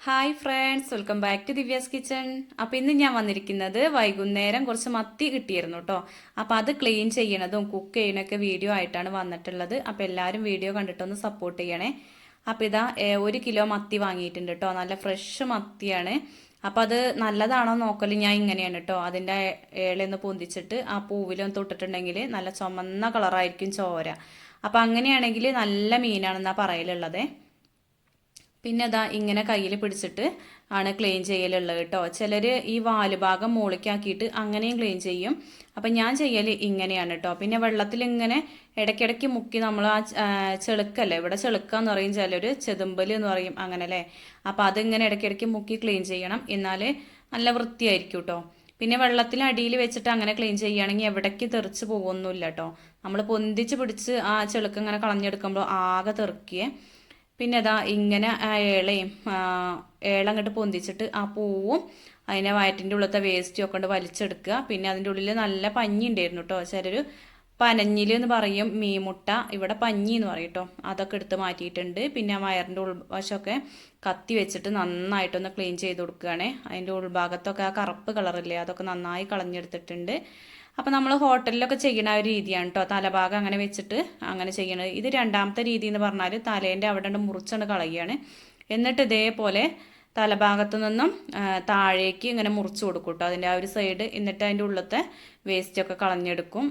Hi friends, welcome back to Divya's kitchen. അപ്പോൾ ഇന്ന് ഞാൻ വന്നിരിക്കുന്നത് വൈകുന്നേരം കുറച്ച് മത്തി കിട്ടിയിരുന്നു കേട്ടോ. അപ്പോൾ അത് ക്ലീൻ ചെയ്യണതും കുക്ക് ചെയ്യണൊക്കെ വീഡിയോ ആയിട്ടാണ് വന്നിട്ടുള്ളത്. അപ്പോൾ എല്ലാവരും വീഡിയോ കണ്ടിട്ടൊന്ന് സപ്പോർട്ട് ചെയ്യണേ. അപ്പോൾ ഇതാ 1 കിലോ മത്തി വാങ്ങിയിട്ടുണ്ട് കേട്ടോ. നല്ല ഫ്രഷ് മത്തിയാണ്. അപ്പോൾ അത് നല്ലതാണോ നോക്കല് ഞാൻ ഇങ്ങനെയാണ് കേട്ടോ. അതിൻ്റെ ഇലയൊന്ന് പൊന്തിച്ചിട്ട് ആ പൂവിലൊന്ന് തൊട്ടിട്ടുണ്ടെങ്കിൽ നല്ല ചുമന്ന കളറായിരിക്കും ചോര. അപ്പോൾ അങ്ങനെയാണെങ്കിൽ നല്ല മീനാണെന്നാണ് പറയലുള്ളത്. പിന്നെ അതാ ഇങ്ങനെ കയ്യിൽ പിടിച്ചിട്ട് ആണ് ക്ലീൻ ചെയ്യലുള്ളത് കേട്ടോ. ചിലർ ഈ വാലുഭാഗം മുകളിലേക്കാക്കിയിട്ട് അങ്ങനെയും ക്ലീൻ ചെയ്യും. അപ്പം ഞാൻ ചെയ്യൽ ഇങ്ങനെയാണ് കേട്ടോ. പിന്നെ വെള്ളത്തിൽ ഇങ്ങനെ ഇടയ്ക്കിടയ്ക്ക് മുക്കി നമ്മൾ ആ ചെളുക്കല്ലേ, ഇവിടെ ചെളുക്കാന്ന് പറയും, ചിലർ ചെതുമ്പൽ എന്ന് പറയും, അങ്ങനെ അല്ലേ. അപ്പം അതിങ്ങനെ ഇടയ്ക്കിടയ്ക്ക് മുക്കി ക്ലീൻ ചെയ്യണം, എന്നാൽ നല്ല വൃത്തിയായിരിക്കും കേട്ടോ. പിന്നെ വെള്ളത്തിൽ അടിയിൽ വെച്ചിട്ട് അങ്ങനെ ക്ലീൻ ചെയ്യുകയാണെങ്കിൽ എവിടേക്ക് തെറിച്ച് പോകുന്നില്ല കേട്ടോ. നമ്മൾ പൊന്തിച്ച് പിടിച്ച് ആ ചെളുക്ക് ഇങ്ങനെ കളഞ്ഞെടുക്കുമ്പോൾ ആകെ തെറിക്കുകയെ. പിന്നെ അതാ ഇങ്ങനെ ഏളയും അങ്ങോട്ട് പൊന്തിച്ചിട്ട് ആ പൂവും അതിനെ വയറ്റിൻ്റെ ഉള്ളത്തെ വേസ്റ്റും ഒക്കെ കൊണ്ട് വലിച്ചെടുക്കുക. പിന്നെ അതിൻ്റെ ഉള്ളിൽ നല്ല പഞ്ഞി ഉണ്ടായിരുന്നു കേട്ടോ. ചിലർ പനഞ്ഞിൽ എന്ന് പറയും, മീമുട്ട, ഇവിടെ പഞ്ഞി എന്ന് പറയും കേട്ടോ. അതൊക്കെ എടുത്ത് മാറ്റിയിട്ടുണ്ട്. പിന്നെ വയറിൻ്റെ ഉൾവശമൊക്കെ കത്തി വെച്ചിട്ട് നന്നായിട്ടൊന്ന് ക്ലീൻ ചെയ്ത് കൊടുക്കുകയാണേ. അതിൻ്റെ ഉൾഭാഗത്തൊക്കെ ആ കറുപ്പ് കളറില്ലേ, അതൊക്കെ നന്നായി കളഞ്ഞെടുത്തിട്ടുണ്ട്. അപ്പം നമ്മൾ ഹോട്ടലിലൊക്കെ ചെയ്യുന്ന ഒരു രീതിയാണ് കേട്ടോ. തലഭാഗം അങ്ങനെ വെച്ചിട്ട് അങ്ങനെ ചെയ്യണത്. ഇത് രണ്ടാമത്തെ രീതി എന്ന് പറഞ്ഞാൽ തലേൻ്റെ അവിടെ മുറിച്ചാണ് കളയുകയാണ്. എന്നിട്ട് ഇതേപോലെ തലഭാഗത്തു നിന്നും താഴേക്ക് ഇങ്ങനെ മുറിച്ച് കൊടുക്കും കേട്ടോ, അതിൻ്റെ ആ ഒരു സൈഡ്. എന്നിട്ട് അതിൻ്റെ ഉള്ളത്തെ വേസ്റ്റൊക്കെ കളഞ്ഞെടുക്കും.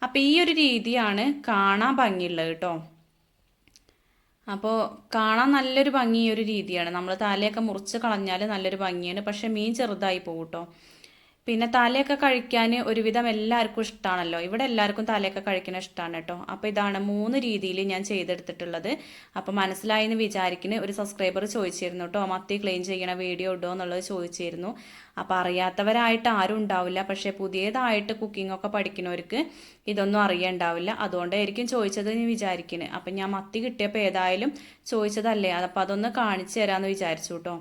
അപ്പം ഈ ഒരു രീതിയാണ് കാണാൻ ഭംഗിയുള്ളത് കേട്ടോ. അപ്പോൾ കാണാൻ നല്ലൊരു ഭംഗി ഈ ഒരു രീതിയാണ്. നമ്മൾ തലയൊക്കെ മുറിച്ച് കളഞ്ഞാൽ നല്ലൊരു ഭംഗിയാണ്. പക്ഷേ മീൻ ചെറുതായി പോകും കേട്ടോ. പിന്നെ തലയൊക്കെ കഴിക്കാൻ ഒരുവിധം എല്ലാവർക്കും ഇഷ്ടമാണല്ലോ. ഇവിടെ എല്ലാവർക്കും തലയൊക്കെ കഴിക്കുന്ന ഇഷ്ടമാണ് കേട്ടോ. അപ്പോൾ ഇതാണ് 3 രീതിയിൽ ഞാൻ ചെയ്തെടുത്തിട്ടുള്ളത്. അപ്പോൾ മനസ്സിലായെന്ന് വിചാരിക്കുന്ന ഒരു സബ്സ്ക്രൈബർ ചോദിച്ചിരുന്നു കേട്ടോ, മത്തി ക്ലീൻ ചെയ്യണ വീഡിയോ ഇടുമോ എന്നുള്ളത് ചോദിച്ചിരുന്നു. അപ്പോൾ അറിയാത്തവരായിട്ട് ആരും ഉണ്ടാവില്ല. പക്ഷേ പുതിയതായിട്ട് കുക്കിംഗ് ഒക്കെ പഠിക്കുന്നവർക്ക് ഇതൊന്നും അറിയണ്ടാവില്ല. അതുകൊണ്ടായിരിക്കും ചോദിച്ചത് എന്ന് വിചാരിക്കുന്നത്. അപ്പം ഞാൻ മത്തി കിട്ടിയപ്പോൾ ഏതായാലും ചോദിച്ചതല്ലേ, അപ്പോൾ അതൊന്ന് കാണിച്ചു തരാമെന്ന് വിചാരിച്ചു കേട്ടോ.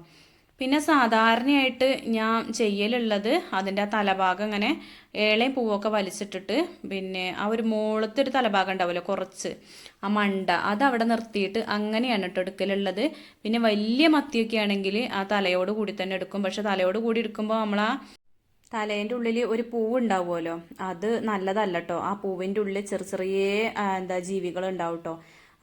പിന്നെ സാധാരണയായിട്ട് ഞാൻ ചെയ്യലുള്ളത് അതിൻ്റെ ആ തലഭാഗം ഇങ്ങനെ ഏളയും പൂവൊക്കെ വലിച്ചിട്ടിട്ട് പിന്നെ ആ ഒരു മുകളത്തെ ഒരു തലഭാഗം ഉണ്ടാവുമല്ലോ കുറച്ച്, ആ മണ്ട അതവിടെ നിർത്തിയിട്ട് അങ്ങനെയാണ് കേട്ടോ എടുക്കലുള്ളത്. പിന്നെ വലിയ മത്തിയൊക്കെ ആണെങ്കിൽ ആ തലയോട് കൂടി തന്നെ എടുക്കും. പക്ഷെ തലയോട് കൂടി എടുക്കുമ്പോൾ നമ്മൾ ആ തലേൻ്റെ ഉള്ളിൽ ഒരു പൂവ് ഉണ്ടാവുമല്ലോ, അത് നല്ലതല്ല കേട്ടോ. ആ പൂവിൻ്റെ ഉള്ളിൽ ചെറിയ ചെറിയ ജീവികൾ ഉണ്ടാവും കേട്ടോ.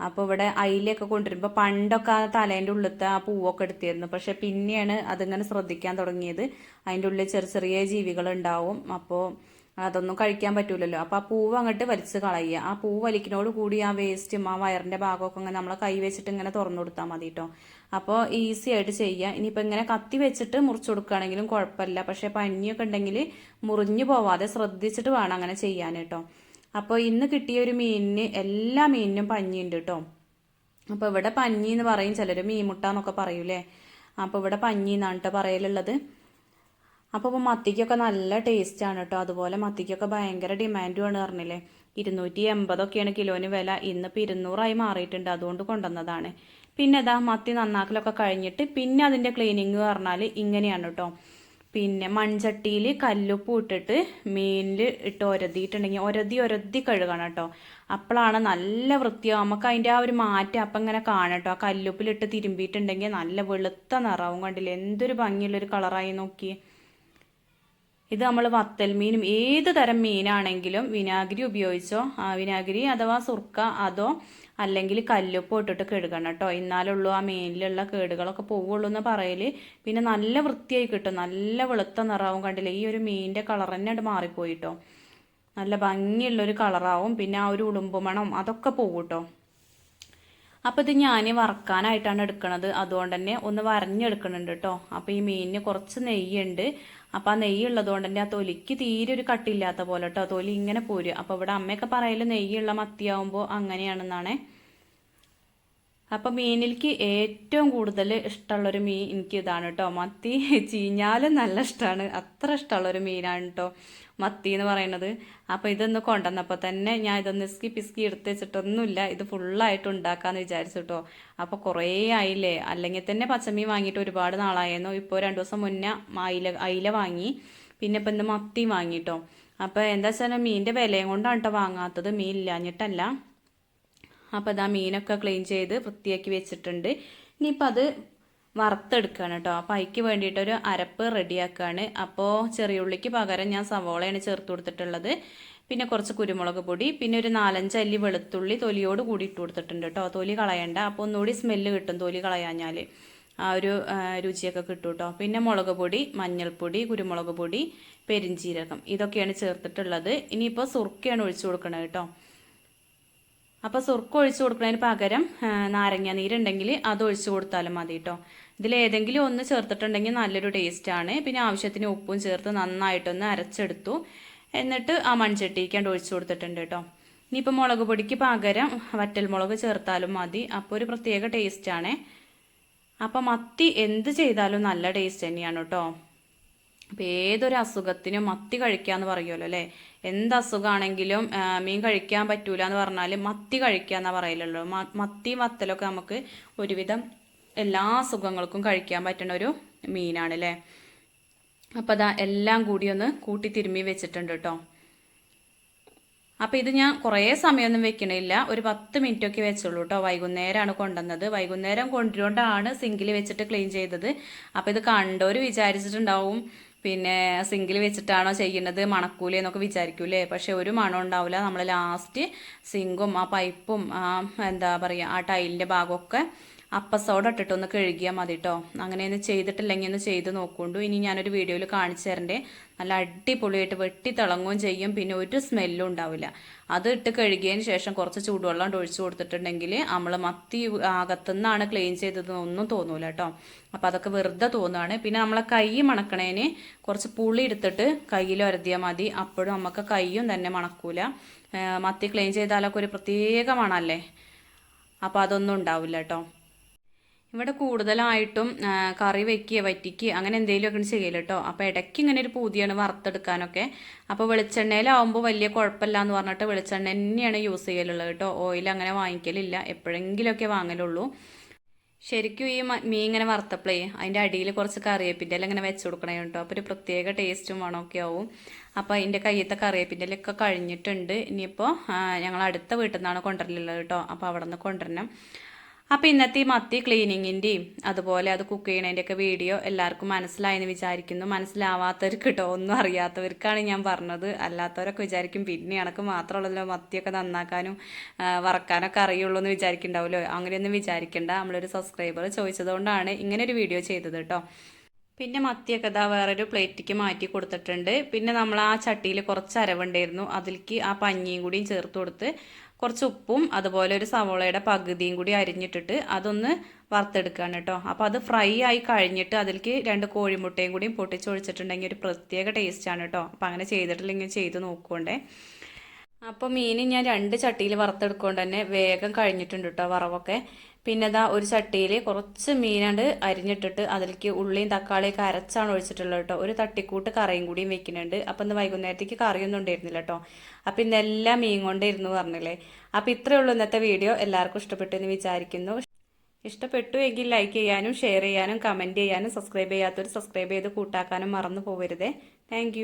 അപ്പോൾ ഇവിടെ അയിലൊക്കെ കൊണ്ടുവരുമ്പോൾ പണ്ടൊക്കെ ആ തലേൻ്റെ ഉള്ളിലത്തെ ആ പൂവൊക്കെ എടുത്തിരുന്നു. പക്ഷെ പിന്നെയാണ് അതിങ്ങനെ ശ്രദ്ധിക്കാൻ തുടങ്ങിയത്. അതിൻ്റെ ഉള്ളിൽ ചെറിയ ചെറിയ ജീവികൾ ഉണ്ടാവും. അപ്പോൾ അതൊന്നും കഴിക്കാൻ പറ്റൂലല്ലോ. അപ്പോൾ ആ പൂവ് അങ്ങോട്ട് വലിച്ച് കളയുക. ആ പൂവ് വലിക്കുന്നതോട് കൂടി ആ വേസ്റ്റും ആ വയറിൻ്റെ ഭാഗമൊക്കെ ഇങ്ങനെ നമ്മളെ കൈ വെച്ചിട്ട് ഇങ്ങനെ തുറന്നു കൊടുത്താൽ മതി കേട്ടോ. അപ്പോൾ ഈസി ആയിട്ട് ചെയ്യുക. ഇനിയിപ്പോൾ ഇങ്ങനെ കത്തി വെച്ചിട്ട് മുറിച്ച് കൊടുക്കുകയാണെങ്കിലും കുഴപ്പമില്ല. പക്ഷേ പഞ്ഞിയൊക്കെ ഉണ്ടെങ്കിൽ മുറിഞ്ഞു പോവാതെ ശ്രദ്ധിച്ചിട്ട് വേണം അങ്ങനെ ചെയ്യാൻ കേട്ടോ. അപ്പോൾ ഇന്ന് കിട്ടിയ ഒരു മീനിന് എല്ലാ മീനിനും പഞ്ഞിയുണ്ട് കേട്ടോ. അപ്പോൾ ഇവിടെ പഞ്ഞി എന്ന് പറയും, ചിലർ മീൻമുട്ട എന്നൊക്കെ പറയൂലേ. അപ്പോൾ ഇവിടെ പഞ്ഞി എന്നാണ് കേട്ടോ പറയലുള്ളത്. അപ്പോൾ മത്തിക്കൊക്കെ നല്ല ടേസ്റ്റാണ് കേട്ടോ. അതുപോലെ മത്തിക്കൊക്കെ ഭയങ്കര ഡിമാൻഡുമാണ് പറഞ്ഞില്ലേ. 280 കിലോന് വില. ഇന്നിപ്പോൾ 200 മാറിയിട്ടുണ്ട്, അതുകൊണ്ട് കൊണ്ടുവന്നതാണ്. പിന്നെ അതാ മത്തി നന്നാക്കലൊക്കെ കഴിഞ്ഞിട്ട് പിന്നെ അതിൻ്റെ ക്ലീനിങ് പറഞ്ഞാൽ ഇങ്ങനെയാണ് കേട്ടോ. പിന്നെ മൺചട്ടിയിൽ കല്ലുപ്പ് ഇട്ടിട്ട് മീനിൽ ഇട്ട് ഒരതിയിട്ടുണ്ടെങ്കിൽ ഒരതി കഴുകണം കേട്ടോ. അപ്പോഴാണ് നല്ല വൃത്തിയാവും. നമുക്ക് അതിൻ്റെ ആ ഒരു മാറ്റം അപ്പം ഇങ്ങനെ കാണാം കേട്ടോ. ആ കല്ലുപ്പിലിട്ട് തിരുമ്പിയിട്ടുണ്ടെങ്കിൽ നല്ല വെളുത്ത നിറാവും. കണ്ടില്ലേ എന്തൊരു ഭംഗിയുള്ളൊരു കളറായി നോക്കി. ഇത് നമ്മൾ വത്തൽ മീനും ഏത് തരം മീനാണെങ്കിലും വിനാഗിരി ഉപയോഗിച്ചോ, വിനാഗിരി അഥവാ സുർക്ക അതോ അല്ലെങ്കിൽ കല്ലുപ്പ് ഇട്ടിട്ട് കഴുകണം കേട്ടോ. എന്നാലുള്ളൂ ആ മീനിലുള്ള കേടുകളൊക്കെ പോവുള്ളൂ എന്ന് പറയല്. പിന്നെ നല്ല വൃത്തിയായി കിട്ടും, നല്ല വെളുത്ത നിറാവും. കണ്ടില്ലേ ഈ ഒരു മീനിൻ്റെ കളർ തന്നെ മാറിപ്പോയിട്ടോ. നല്ല ഭംഗിയുള്ളൊരു കളറാവും. പിന്നെ ആ ഒരു ഉളുമ്പ് മണം അതൊക്കെ പോകും കേട്ടോ. അപ്പോൾ ഇത് ഞാൻ വറക്കാനായിട്ടാണ് എടുക്കണത്. അതുകൊണ്ട് തന്നെ ഒന്ന് വരഞ്ഞെടുക്കണുണ്ട് കേട്ടോ. അപ്പോൾ ഈ മീനിന് കുറച്ച് നെയ്യുണ്ട്. അപ്പോൾ ആ നെയ്യ് ഉള്ളതുകൊണ്ട് തന്നെ ആ തൊലിക്ക് തീരെ ഒരു കട്ടില്ലാത്ത പോലെ കേട്ടോ. തൊലി ഇങ്ങനെ പോരും. അപ്പോൾ ഇവിടെ അമ്മയൊക്കെ പറയല് നെയ്യുള്ള മത്തിയാവുമ്പോൾ അങ്ങനെയാണെന്നാണേ. അപ്പം മീനിലേക്ക് ഏറ്റവും കൂടുതൽ ഇഷ്ടമുള്ളൊരു മീൻ എനിക്ക് ഇതാണ് കേട്ടോ. മത്തി ചീഞ്ഞാലും നല്ല ഇഷ്ടമാണ്. അത്ര ഇഷ്ടമുള്ളൊരു മീനാണ് കേട്ടോ മത്തി എന്ന് പറയുന്നത്. അപ്പോൾ ഇതൊന്ന് കൊണ്ടുവന്നപ്പോൾ തന്നെ ഞാൻ ഇതൊന്ന് പിസ്കി എടുത്ത് വെച്ചിട്ടൊന്നുമില്ല, ഇത് ഫുള്ളായിട്ട് ഉണ്ടാക്കാമെന്ന് വിചാരിച്ചു കേട്ടോ. അപ്പോൾ കുറേ ആയില്ലേ, അല്ലെങ്കിൽ തന്നെ പച്ചമീൻ വാങ്ങിയിട്ട് ഒരുപാട് നാളായിരുന്നു. ഇപ്പോൾ 2 ദിവസം മുന്നേ അയില വാങ്ങി. പിന്നെ ഇപ്പം ഇന്ന് മത്തി വാങ്ങിട്ടോ. അപ്പോൾ എന്താ വെച്ചാൽ മീനിൻ്റെ വിലയും കൊണ്ടാണ് കേട്ടോ വാങ്ങാത്തത്, മീൻ ഇല്ലാഞ്ഞിട്ടല്ല. അപ്പോൾ ഇതാ മീനൊക്കെ ക്ലീൻ ചെയ്ത് വൃത്തിയാക്കി വെച്ചിട്ടുണ്ട്. ഇനിയിപ്പോൾ അത് വറുത്തെടുക്കുകയാണ് കേട്ടോ. അപ്പോൾ അതിക്ക് വേണ്ടിയിട്ടൊരു അരപ്പ് റെഡിയാക്കുകയാണ്. അപ്പോൾ ചെറിയ ഉള്ളിക്ക് പകരം ഞാൻ സവോളയാണ് ചേർത്ത് കൊടുത്തിട്ടുള്ളത്. പിന്നെ കുറച്ച് കുരുമുളക് പൊടി, പിന്നെ ഒരു 4-5 അല്ലി വെളുത്തുള്ളി തൊലിയോട് കൂടി ഇട്ട് കൊടുത്തിട്ടുണ്ട് കേട്ടോ. തൊലി കളയണ്ട, അപ്പോൾ ഒന്നുകൂടി സ്മെല്ല് കിട്ടും തൊലി കളയാഞ്ഞാൽ, ആ ഒരു രുചിയൊക്കെ കിട്ടും കേട്ടോ. പിന്നെ മുളക് പൊടി, മഞ്ഞൾപ്പൊടി, കുരുമുളക് പൊടി, പെരിഞ്ചീരകം, ഇതൊക്കെയാണ് ചേർത്തിട്ടുള്ളത്. ഇനിയിപ്പോൾ സുർക്കയാണ് ഒഴിച്ചു കൊടുക്കണത് കേട്ടോ. അപ്പോൾ സുർക്ക ഒഴിച്ചു കൊടുക്കുന്നതിന് പകരം നാരങ്ങ നീരുണ്ടെങ്കിൽ അത് ഒഴിച്ചു കൊടുത്താലും മതി കേട്ടോ. ഇതിലേതെങ്കിലും ഒന്ന് ചേർത്തിട്ടുണ്ടെങ്കിൽ നല്ലൊരു ടേസ്റ്റാണ്. പിന്നെ ആവശ്യത്തിന് ഉപ്പും ചേർത്ത് നന്നായിട്ടൊന്ന് അരച്ചെടുത്തു. എന്നിട്ട് ആ മൺചട്ടിക്കാണ്ട് ഒഴിച്ചു കൊടുത്തിട്ടുണ്ട് കേട്ടോ. ഇനിയിപ്പോൾ മുളക് പൊടിക്ക് പകരം വറ്റൽമുളക് ചേർത്താലും മതി. അപ്പോൾ ഒരു പ്രത്യേക ടേസ്റ്റാണ്. അപ്പം മത്തി എന്ത് ചെയ്താലും നല്ല ടേസ്റ്റ് തന്നെയാണ് കേട്ടോ. അപ്പോൾ ഏതൊരു അസുഖത്തിനും മത്തി കഴിക്കാന്ന് പറയുമല്ലോ അല്ലേ. എന്ത് അസുഖമാണെങ്കിലും മീൻ കഴിക്കാൻ പറ്റൂല എന്ന് പറഞ്ഞാൽ മത്തി കഴിക്കാന്നാ പറയലുള്ളൂ. മത്തി വത്തലൊക്കെ നമുക്ക് ഒരുവിധം എല്ലാ അസുഖങ്ങൾക്കും കഴിക്കാൻ പറ്റുന്ന ഒരു മീനാണ് അല്ലേ. അപ്പോൾ അതാ എല്ലാം കൂടി ഒന്ന് കൂട്ടി തിരുമ്മി വെച്ചിട്ടുണ്ട് കേട്ടോ. അപ്പോൾ ഇത് ഞാൻ കുറേ സമയമൊന്നും വെക്കണില്ല, ഒരു 10 മിനിറ്റൊക്കെ വെച്ചുള്ളൂ കേട്ടോ. വൈകുന്നേരമാണ് കൊണ്ടുവന്നത്. വൈകുന്നേരം കൊണ്ടുകൊണ്ടാണ് സിങ്കിൽ വെച്ചിട്ട് ക്ലീൻ ചെയ്തത്. അപ്പോൾ ഇത് കണ്ടവർ വിചാരിച്ചിട്ടുണ്ടാവും പിന്നെ സിങ്കിൽ വെച്ചിട്ടാണോ ചെയ്യുന്നത്, മണക്കൂലേ എന്നൊക്കെ വിചാരിക്കൂലേ. പക്ഷെ ഒരു മണം ഉണ്ടാവില്ല. നമ്മൾ ലാസ്റ്റ് സിങ്കും ആ പൈപ്പും എന്താ പറയുക ആ ടൈലിൻ്റെ ഭാഗമൊക്കെ അപ്പസോഡ ഇട്ടിട്ടൊന്ന് കഴുകിയാൽ മതി കേട്ടോ. അങ്ങനെയൊന്നും ചെയ്തിട്ടില്ലെങ്കിൽ ഒന്ന് ചെയ്ത് നോക്കൊണ്ടു. ഇനി ഞാനൊരു വീഡിയോയിൽ കാണിച്ചു തരണ്ടേ. നല്ല അടിപൊളിയായിട്ട് വെട്ടി തിളങ്ങുകയും ചെയ്യും, പിന്നെ ഒരു സ്മെല്ലും ഉണ്ടാവില്ല. അത് ഇട്ട് കഴുകിയതിന് ശേഷം കുറച്ച് ചൂടുവെള്ളം ഒഴിച്ചു കൊടുത്തിട്ടുണ്ടെങ്കിൽ നമ്മൾ മത്തി അകത്തുനിന്നാണ് ക്ലീൻ ചെയ്തതെന്നൊന്നും തോന്നൂല കേട്ടോ. അപ്പോൾ അതൊക്കെ വെറുതെ തോന്നുകയാണ്. പിന്നെ നമ്മളെ കൈ മണക്കണേന് കുറച്ച് പുളി എടുത്തിട്ട് കയ്യിൽ ഒരതിയാൽ മതി. അപ്പോഴും നമുക്ക് കൈയും തന്നെ മണക്കൂല. മത്തി ക്ലീൻ ചെയ്താലൊക്കെ ഒരു പ്രത്യേക മണമല്ലേ. അപ്പോൾ അതൊന്നും ഉണ്ടാവില്ല കേട്ടോ. ഇവിടെ കൂടുതലായിട്ടും കറി വെക്കുക വറ്റിക്കുക അങ്ങനെ എന്തെങ്കിലുമൊക്കെ ചെയ്യല് കേട്ടോ. അപ്പോൾ ഇടയ്ക്ക് ഇങ്ങനെ ഒരു പൂതിയാണ് വറുത്തെടുക്കാനൊക്കെ. അപ്പോൾ വെളിച്ചെണ്ണയിലാവുമ്പോൾ വലിയ കുഴപ്പമില്ല എന്ന് പറഞ്ഞിട്ട് വെളിച്ചെണ്ണ തന്നെയാണ് യൂസ് ചെയ്യലുള്ളത് കേട്ടോ. ഓയിൽ അങ്ങനെ വാങ്ങിക്കലില്ല, എപ്പോഴെങ്കിലുമൊക്കെ വാങ്ങലുള്ളൂ. ശരിക്കും ഈ മീൻ ഇങ്ങനെ വറുത്തപ്പോഴേ അതിൻ്റെ അടിയിൽ കുറച്ച് കറിവേപ്പിൻ്റെ എല്ലാം ഇങ്ങനെ വെച്ച് കൊടുക്കണേ കേട്ടോ. അപ്പോൾ ഒരു പ്രത്യേക ടേസ്റ്റും മണമൊക്കെ ആവും. അപ്പോൾ അതിൻ്റെ കയ്യത്തെ കറിവേപ്പിൻ്റെ എല്ലാം കഴിഞ്ഞിട്ടുണ്ട്. ഇനിയിപ്പോൾ ഞങ്ങൾ അടുത്ത വീട്ടിൽ നിന്നാണ് കൊണ്ടുവരലുള്ളത് കേട്ടോ. അപ്പോൾ അവിടെ നിന്ന് കൊണ്ടുവരണം. അപ്പോൾ ഇന്നത്തെ ഈ മത്തി ക്ലീനിങ്ങിൻ്റെയും അതുപോലെ അത് കുക്ക് ചെയ്യണതിൻ്റെയൊക്കെ വീഡിയോ എല്ലാവർക്കും മനസ്സിലായെന്ന് വിചാരിക്കുന്നു. മനസ്സിലാവാത്തവർക്ക് കേട്ടോ, ഒന്നും അറിയാത്തവർക്കാണ് ഞാൻ പറഞ്ഞത്. അല്ലാത്തവരൊക്കെ വിചാരിക്കും പിന്നെ എനക്ക് മാത്രമുള്ളല്ലോ മത്തിയൊക്കെ നന്നാക്കാനും വറക്കാനൊക്കെ അറിയുള്ളൂ എന്ന് വിചാരിക്കുന്നുണ്ടാവുമല്ലോ. അങ്ങനെയൊന്നും വിചാരിക്കേണ്ട. നമ്മളൊരു സബ്സ്ക്രൈബർ ചോദിച്ചതുകൊണ്ടാണ് ഇങ്ങനെ ഒരു വീഡിയോ ചെയ്തത് കേട്ടോ. പിന്നെ മത്തിയൊക്കെ ഇതാ വേറൊരു പ്ലേറ്റിക്ക് മാറ്റി കൊടുത്തിട്ടുണ്ട്. പിന്നെ നമ്മൾ ആ ചട്ടിയിൽ കുറച്ച് അരവുണ്ടായിരുന്നു, അതിലേക്ക് ആ പഞ്ഞിയും കൂടിയും ചേർത്ത് കൊടുത്ത് കുറച്ച് ഉപ്പും അതുപോലെ ഒരു സവോളയുടെ പകുതിയും കൂടി അരിഞ്ഞിട്ടിട്ട് അതൊന്ന് വറുത്തെടുക്കുകയാണ് കേട്ടോ. അപ്പോൾ അത് ഫ്രൈ ആയി കഴിഞ്ഞിട്ട് അതിലേക്ക് 2 കോഴിമുട്ടയും കൂടിയും പൊട്ടിച്ചൊഴിച്ചിട്ടുണ്ടെങ്കിൽ ഒരു പ്രത്യേക ടേസ്റ്റാണ് കേട്ടോ. അപ്പോൾ അങ്ങനെ ചെയ്തിട്ടില്ലെങ്കിൽ ചെയ്ത് നോക്കുകൊണ്ടേ. അപ്പോൾ മീൻ ഞാൻ 2 ചട്ടിയിൽ വറുത്തെടുക്കൊണ്ട് തന്നെ വേഗം കഴിഞ്ഞിട്ടുണ്ട് കേട്ടോ വറവൊക്കെ. പിന്നെ ഇതാ ഒരു ചട്ടിയിൽ കുറച്ച് മീനാണ്ട് അരിഞ്ഞിട്ടിട്ട് അതിലേക്ക് ഉള്ളിയും തക്കാളിയൊക്കെ അരച്ചാണ് ഒഴിച്ചിട്ടുള്ളത് കേട്ടോ. ഒരു തട്ടിക്കൂട്ട് കറിയും കൂടിയും വെക്കുന്നുണ്ട്. അപ്പം ഇന്ന് വൈകുന്നേരത്തേക്ക് കറിയൊന്നും ഉണ്ടായിരുന്നില്ല കേട്ടോ. അപ്പം ഇന്നെല്ലാം മീൻ കൊണ്ടിരുന്നു പറഞ്ഞില്ലേ. അപ്പം ഇത്രയേ ഉള്ളൂ ഇന്നത്തെ വീഡിയോ. എല്ലാവർക്കും ഇഷ്ടപ്പെട്ടു എന്ന് വിചാരിക്കുന്നു. ഇഷ്ടപ്പെട്ടു എങ്കിൽ ലൈക്ക് ചെയ്യാനും ഷെയർ ചെയ്യാനും കമൻറ്റ് ചെയ്യാനും സബ്സ്ക്രൈബ് ചെയ്യാത്തവർ സബ്സ്ക്രൈബ് ചെയ്ത് കൂട്ടാക്കാനും മറന്നു പോകരുതേ. താങ്ക്